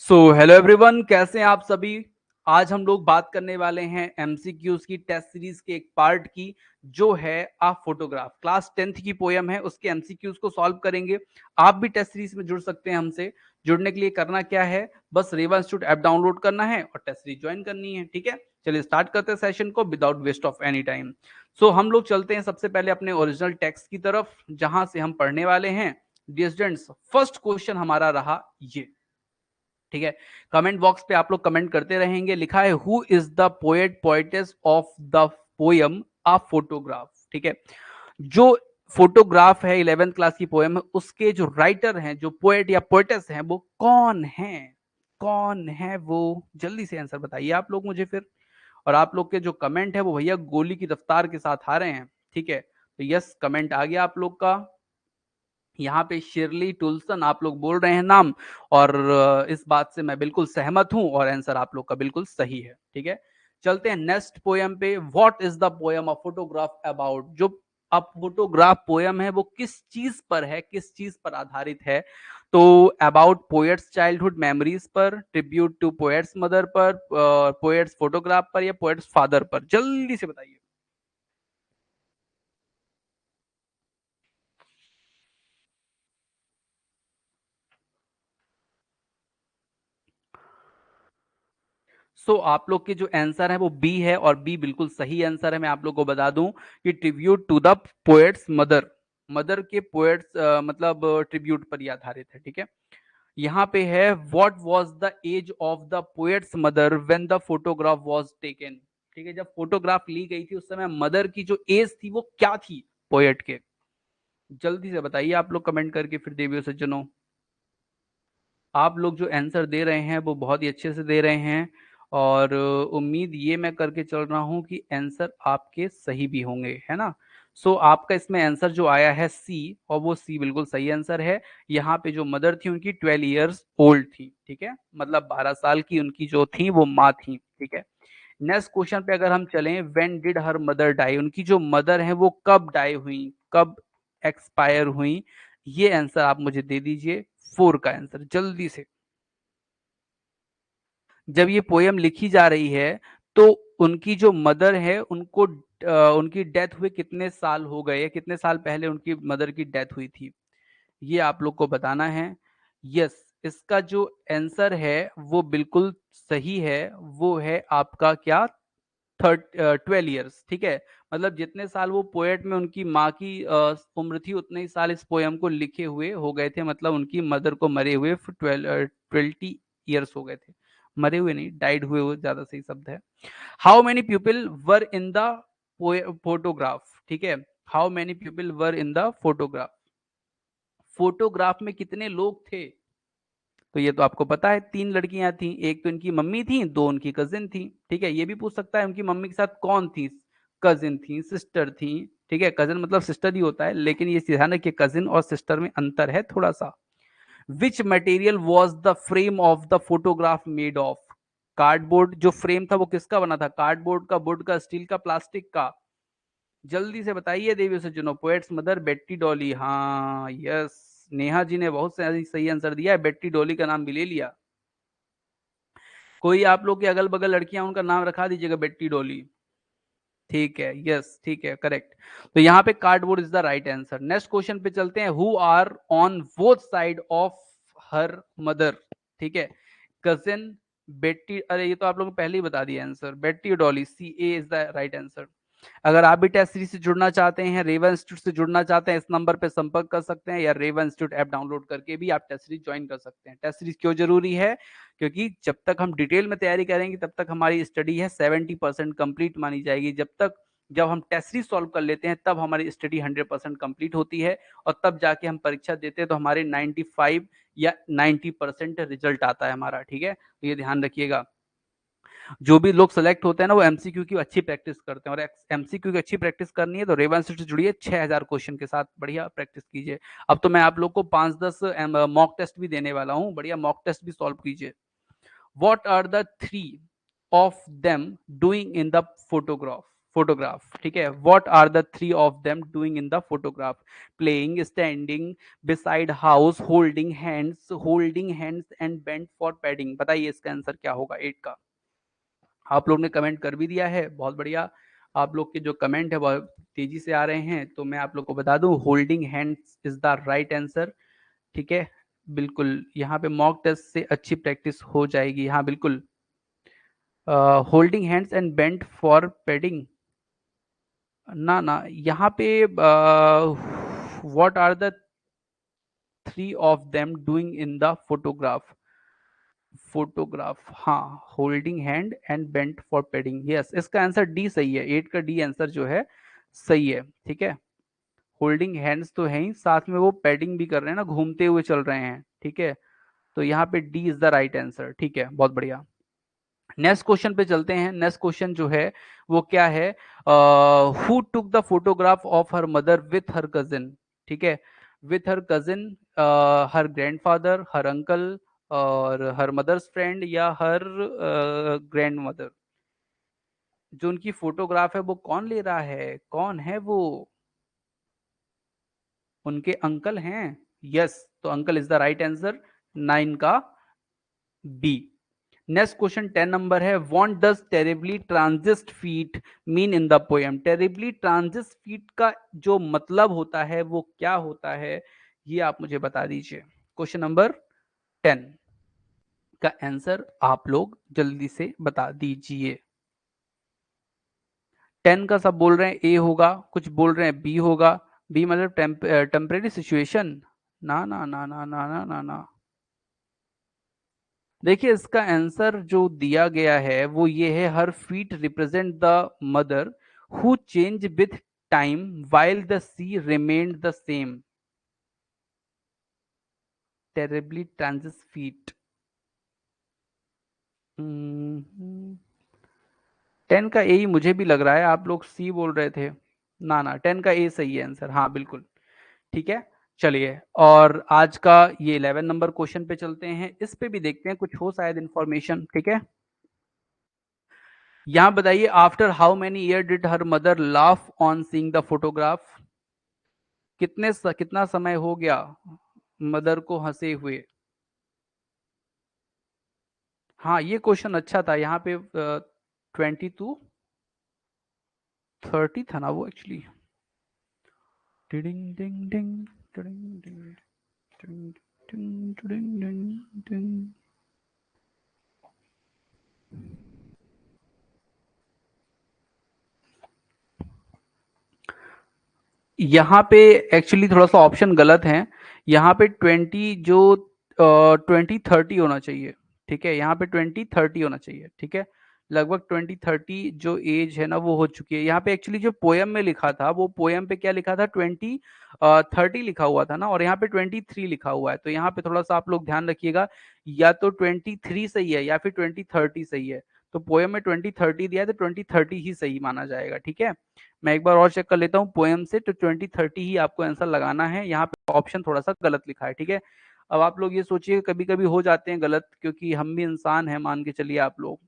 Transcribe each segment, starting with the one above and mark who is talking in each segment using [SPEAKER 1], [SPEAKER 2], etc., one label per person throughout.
[SPEAKER 1] Hello everyone, कैसे हैं आप सभी। आज हम लोग बात करने वाले हैं एमसीक्यूज की टेस्ट सीरीज के एक पार्ट की, जो है आ फोटोग्राफ। क्लास 10th की पोयम है, उसके एमसीक्यूज को सॉल्व करेंगे। आप भी टेस्ट सीरीज में जुड़ सकते हैं हमसे। जुड़ने के लिए करना क्या है, बस रेवा इंस्टीट्यूट ऐप डाउनलोड करना है और टेस्ट सीरीज ज्वाइन करनी है। ठीक है, चलिए स्टार्ट करते हैं सेशन को without waste of any time. हम लोग चलते हैं सबसे पहले अपने ओरिजिनल टेक्स्ट की तरफ, जहां से हम पढ़ने वाले हैं। डियर स्टूडेंट्स, फर्स्ट क्वेश्चन हमारा रहा ये। ठीक है, कमेंट बॉक्स पे आप लोग कमेंट करते रहेंगे। लिखा है, who is the poet poetess of the poem a photograph. ठीक है, जो फोटोग्राफ है 11th क्लास की पोयम है, उसके जो राइटर हैं, जो पोएट या पोएटेस हैं, वो कौन है? कौन है वो? जल्दी से आंसर बताइए आप लोग मुझे फिर। और आप लोग के जो कमेंट है वो भैया गोली की रफ्तार के साथ आ रहे हैं। ठीक है, तो यस, कमेंट आ गया आप लोग का। यहाँ पे शिरली टुलसन आप लोग बोल रहे हैं नाम, और इस बात से मैं बिल्कुल सहमत हूं, और आंसर आप लोग का बिल्कुल सही है। ठीक है, चलते हैं नेक्स्ट पोयम पे। What is the poem a photograph about? जो अब फोटोग्राफ पोयम है वो किस चीज पर है, किस चीज पर आधारित है? तो अबाउट पोएट्स चाइल्डहुड मेमोरीज पर, ट्रिब्यूट टू पोएट्स मदर पर, पोएट्स फोटोग्राफ पर, या पोएट्स फादर पर? जल्दी से बताइए। आप लोग के जो आंसर है वो बी है, और बी बिल्कुल सही आंसर है। मैं आप लोग को बता दूं कि tribute to the poet's mother, mother के पोएट्स मतलब ट्रिब्यूट पर ही आधारित है। ठीक है, यहाँ पे है, what was the age of the poet's mother when the photograph was taken? ठीक है, जब फोटोग्राफ ली गई थी उस समय मदर की जो एज थी वो क्या थी पोएट के? जल्दी से बताइए आप लोग कमेंट करके फिर, देवियों सज्जनों। आप लोग जो आंसर दे रहे हैं वो बहुत ही अच्छे से दे रहे हैं, और उम्मीद ये मैं करके चल रहा हूं कि आंसर आपके सही भी होंगे, है ना। आपका इसमें आंसर जो आया है सी, और वो सी बिल्कुल सही आंसर है। यहाँ पे जो मदर थी उनकी 12 ईयर्स ओल्ड थी। ठीक है, मतलब 12 साल की उनकी जो थी वो माँ थी। ठीक है, नेक्स्ट क्वेश्चन पे अगर हम चलें, when did her mother die? उनकी जो मदर है वो कब डाई हुई, कब एक्सपायर हुई? ये आंसर आप मुझे दे दीजिए, 4 का आंसर जल्दी से। जब ये पोयम लिखी जा रही है तो उनकी जो मदर है उनको उनकी डेथ हुए कितने साल हो गए, कितने साल पहले उनकी मदर की डेथ हुई थी, ये आप लोग को बताना है। यस, इसका जो आंसर है वो बिल्कुल सही है। वो है आपका क्या, 12 ईयर्स। ठीक है, मतलब जितने साल वो पोएट में उनकी माँ की उम्र थी, उतने ही साल इस पोयम को लिखे हुए हो गए थे। मतलब उनकी मदर को मरे हुए 20 ईयर्स हो गए थे। मरे हुए नहीं, डाइड हुए, वो ज्यादा सही शब्द है। How many people were in the photograph? ठीक है, how many people were in the photograph? Photograph में कितने लोग थे? तो ये तो आपको पता है, 3 लड़कियां थी। एक तो इनकी मम्मी थी, 2 उनकी कजिन थी। ठीक है, ये भी पूछ सकता है उनकी मम्मी के साथ कौन थी? कजिन थी, सिस्टर थी। ठीक है, कजिन मतलब सिस्टर ही होता है, लेकिन ये ध्यान रखिए कजिन और सिस्टर में अंतर है थोड़ा सा। Which material was the frame of the photograph made of? Cardboard जो फ्रेम था वो किसका बना था? कार्डबोर्ड का, वुड का, स्टील का, प्लास्टिक का? जल्दी से बताइए देवी सज्जनों। पोएट्स मदर बेट्टी डॉली, हाँ यस, नेहा जी ने बहुत सही सही आंसर दिया है, बेट्टी डॉली का नाम भी ले लिया। कोई आप लोग के अगल बगल लड़कियां, उनका नाम रखा दीजिएगा बेट्टी डॉली। ठीक है, यस ठीक है, करेक्ट। तो यहाँ पे cardboard is the right answer. Next question पे चलते हैं, who are on both side of her mother? ठीक है, कजिन, बेट्टी, अरे ये तो आप लोगों ने पहले ही बता दिया आंसर, बेट्टी और डॉली, सी ए इज द राइट आंसर। अगर आप भी टेस्ट सीरीज से जुड़ना चाहते हैं, रेवा इंस्टीट्यूट से जुड़ना चाहते हैं, इस नंबर पे संपर्क कर सकते हैं, या रेवा इंस्टीट्यूट ऐप डाउनलोड करके भी आप टेस्ट सीरीज ज्वाइन कर सकते हैं। टेस्ट सीरीज क्यों जरूरी है? क्योंकि जब तक हम डिटेल में तैयारी करेंगे तब तक हमारी स्टडी है 70% कंप्लीट मानी जाएगी। जब हम टेस्ट सीरीज सॉल्व कर लेते हैं तब हमारी स्टडी 100% कंप्लीट होती है, और तब जाके हम परीक्षा देते हैं तो हमारे 95 या 90% रिजल्ट आता है हमारा। ठीक है, तो ये ध्यान रखिएगा। जो भी लोग सेलेक्ट होते हैं ना, वो एमसीक्यू की अच्छी प्रैक्टिस करते हैं, और एमसीक्यू की अच्छी प्रैक्टिस करनी है तो रेवा इंस्टीट्यूट से जुड़िए, 6000 क्वेश्चन के साथ बढ़िया प्रैक्टिस कीजिए। अब तो मैं आप लोग को 5-10 मॉक टेस्ट भी देने वाला हूँ, बढ़िया मॉक टेस्ट भी सॉल्व कीजिए। What are the 3 of them doing in the photograph? Photograph, ठीक है। What are the three of them doing in the photograph? Playing, standing, beside house, holding hands and bent for padding. बताइए इसका answer क्या होगा 8 का? आप लोग ने कमेंट कर भी दिया है, बहुत बढ़िया। आप लोग के जो कमेंट है बहुत तेजी से आ रहे हैं, तो मैं आप लोग को बता दूं holding hands is the right answer, ठीक है। बिल्कुल, यहाँ पे मॉक टेस्ट से अच्छी प्रैक्टिस हो जाएगी। हाँ बिल्कुल, holding hands and bent for padding, ना ना, यहाँ पे what are the three of them doing in the photograph? हाँ, holding hand and bent for padding, yes, इसका आंसर डी सही है। 8 का डी आंसर जो है सही है, ठीक है। होल्डिंग हैंड्स तो है ही, साथ में वो पैडिंग भी कर रहे हैं ना, घूमते हुए चल रहे हैं, ठीक है। तो यहाँ पे D is the right answer, ठीक है, बहुत बढ़िया। नेक्स्ट क्वेश्चन पे चलते हैं। नेक्स्ट क्वेश्चन जो है वो क्या है? Who took the photograph of her mother with her cousin? ठीक है, with her cousin, her grandfather, her uncle, और हर मदर्स फ्रेंड, या हर ग्रैंड मदर। जो उनकी फोटोग्राफ है वो कौन ले रहा है, कौन है वो? उनके अंकल हैं, यस, तो uncle is the right answer, 9 का बी। नेक्स्ट क्वेश्चन 10 नंबर है, what does terribly transient feet mean in the poem? Terribly transient feet का जो मतलब होता है वो क्या होता है, ये आप मुझे बता दीजिए। क्वेश्चन नंबर 10 का आंसर आप लोग जल्दी से बता दीजिए। 10 का सब बोल रहे हैं ए होगा, कुछ बोल रहे हैं बी होगा। बी मतलब टेम्परेरी सिचुएशन, ना ना ना ना ना ना ना ना। देखिए इसका आंसर जो दिया गया है वो ये है, her feet represent the mother who change with time while the sea remained the same. Terribly transient feet, 10 का ए ही मुझे भी लग रहा है, आप लोग सी बोल रहे थे। ना ना, 10 का ए सही है आंसर, हाँ बिल्कुल, ठीक है। चलिए, और आज का ये 11 नंबर क्वेश्चन पे चलते हैं। इस पे भी देखते हैं कुछ हो शायद इंफॉर्मेशन, ठीक है। यहाँ बताइए, after how many year did her mother laugh on seeing the photograph? कितना समय हो गया मदर को हंसे हुए? हाँ ये क्वेश्चन अच्छा था, यहाँ पे 22 30 था ना वो एक्चुअली। टिडिंग डिंग डिंग टिडिंग डिंग टिडिंग डिंग टिडिंग डिंग डिंग। यहाँ पे एक्चुअली थोड़ा सा ऑप्शन गलत है। यहाँ पे 20 जो 2030 होना चाहिए, ठीक है। यहाँ पे 2030 होना चाहिए, ठीक है। लगभग 2030 जो एज है ना वो हो चुकी है। यहाँ पे एक्चुअली जो पोयम में लिखा था, वो पोयम पे क्या लिखा था, 2030 लिखा हुआ था ना, और यहाँ पे 23 लिखा हुआ है। तो यहाँ पे थोड़ा सा आप लोग ध्यान रखिएगा, या तो 23 सही है या फिर 2030 सही है। तो पोयम में 2030 दिया है तो 2030 ही सही माना जाएगा, ठीक है। मैं एक बार और चेक कर लेता हूँ पोएम से, तो 2030 ही आपको आंसर लगाना है। यहाँ पे ऑप्शन थोड़ा सा गलत लिखा है, ठीक है। अब आप लोग ये सोचिए, कभी कभी हो जाते हैं गलत, क्योंकि हम भी इंसान हैं, मान के चलिए। आप लोग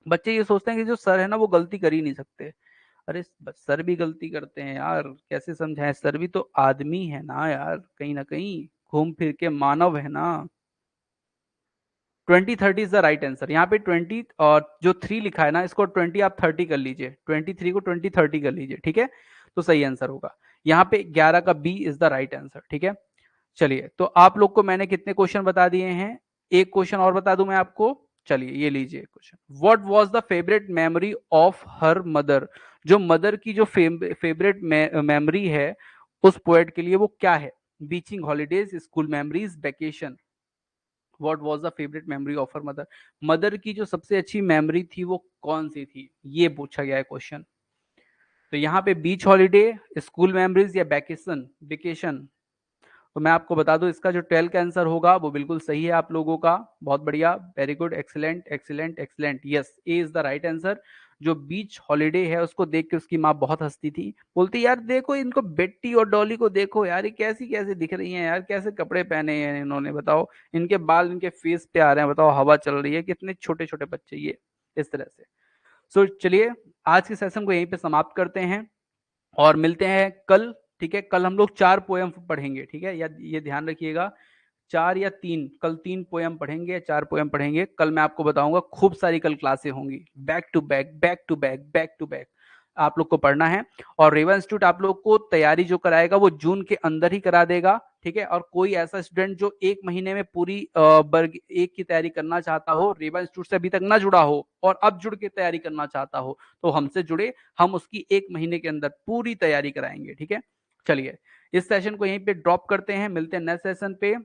[SPEAKER 1] बच्चे ये सोचते हैं कि जो सर है ना वो गलती कर ही नहीं सकते। अरे सर भी गलती करते हैं यार, कैसे समझाएं, सर भी तो आदमी है ना यार, कहीं ना कहीं घूम फिर के मानव है ना। 2030 इज द राइट आंसर। यहाँ पे 20 और जो 3 लिखा है ना, इसको 20 आप 30 कर लीजिए, 23 को 2030 कर लीजिए, ठीक है। तो सही आंसर होगा यहाँ पे 11 का B is the right answer, ठीक है। चलिए, तो आप लोग को मैंने कितने क्वेश्चन बता दिए हैं? एक क्वेश्चन और बता दूं मैं आपको। चलिए ये लीजिए question, what was the favourite memory of her mother? जो मदर की जो फेवरेट मेमोरी है उस पोएट के लिए, वो क्या है? Bitching holidays, school memories, vacation. What was the favourite memory of her mother? Mother की जो सबसे अच्छी मेमोरी थी वो कौन सी थी, ये पूछा गया है क्वेश्चन। तो यहाँ पे बीच हॉलीडे, स्कूल मेमोरीज, या वेकेशन वेकेशन। तो मैं आपको बता दूं, इसका जो 12 का आंसर होगा वो बिल्कुल सही है आप लोगों का। बहुत बढ़िया, very good, excellent excellent excellent, yes, A is the right answer. जो बीच हॉलीडे है उसको देख के उसकी माँ बहुत हंसती थी, बोलती यार देखो इनको, बेट्टी और डॉली को देखो यार, ये कैसी कैसी दिख रही हैं यार, कैसे कपड़े पहने हैं इन्होंने, बताओ इनके बाल इनके फेस पे आ रहे हैं, बताओ हवा चल रही है, कितने छोटे छोटे बच्चे ये, इस तरह से। सो चलिए आज के सेशन को यहीं पे समाप्त करते हैं और मिलते हैं कल। ठीक है, कल हम लोग 4 पोएम पढ़ेंगे। ठीक है, या ये ध्यान रखिएगा, 4 या 3, कल 3 पोएम पढ़ेंगे या 4 पोएम पढ़ेंगे। कल मैं आपको बताऊंगा, खूब सारी कल क्लासें होंगी, back to back, back to back, back to back आप लोग को पढ़ना है। और रेवा इंस्टीट्यूट आप लोग को तैयारी जो कराएगा वो जून के अंदर ही करा देगा। ठीक है, और कोई ऐसा स्टूडेंट जो 1 महीने में पूरी वर्ग 1 की तैयारी करना चाहता हो, रेवा इंस्टीट्यूट से अभी तक ना जुड़ा हो और अब जुड़ के तैयारी करना चाहता हो, तो हमसे जुड़े, हम उसकी 1 महीने के अंदर पूरी तैयारी कराएंगे। ठीक है, चलिए इस सेशन को यहीं पे ड्रॉप करते हैं, मिलते हैं नेक्स्ट सेशन पे।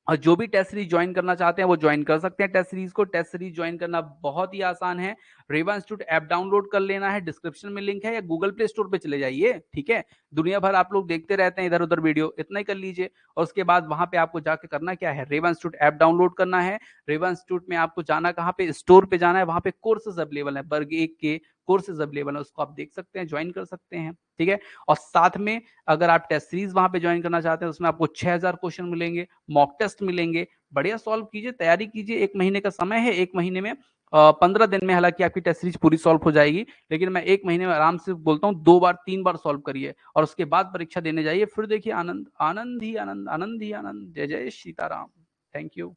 [SPEAKER 1] और जो भी टेस्ट सीरीज ज्वाइन करना चाहते हैं वो ज्वाइन कर सकते हैं टेस्ट सीरीज को। टेस्ट सीरीज ज्वाइन करना बहुत ही आसान है। रेवा इंस्टीट्यूट ऐप डाउनलोड कर लेना है, डिस्क्रिप्शन में लिंक है, या गूगल प्ले स्टोर पे चले जाइए। ठीक है, दुनिया भर आप लोग देखते रहते हैं इधर उधर वीडियो, इतना ही कर लीजिए। और उसके बाद वहां पे आपको जाके करना क्या है, रेवा इंस्टीट्यूट ऐप डाउनलोड करना है। रेवा इंस्टीट्यूट में आपको जाना कहाँ पे, स्टोर पे जाना है, वहां पे कोर्सेज अवेलेबल है, वर्ग 1 के कोर्सेज अवेलेबल है, उसको आप देख सकते हैं, ज्वाइन कर सकते हैं। ठीक है, और साथ में अगर आप टेस्ट सीरीज वहां पे ज्वाइन करना चाहते हैं, उसमें आपको 6000 क्वेश्चन मिलेंगे, मॉक टेस्ट मिलेंगे, बढ़िया सॉल्व कीजिए, तैयारी कीजिए। 1 महीने का समय है, 1 महीने में 15 दिन में हालांकि आपकी टेस्ट सीरीज पूरी सॉल्व हो जाएगी, लेकिन मैं 1 महीने में आराम से बोलता हूँ 2 बार 3 बार सॉल्व करिए और उसके बाद परीक्षा देने जाइए, फिर देखिए आनंद, आनंद ही आनंद, आनंद ही आनंद। जय जय सीताराम। Thank you.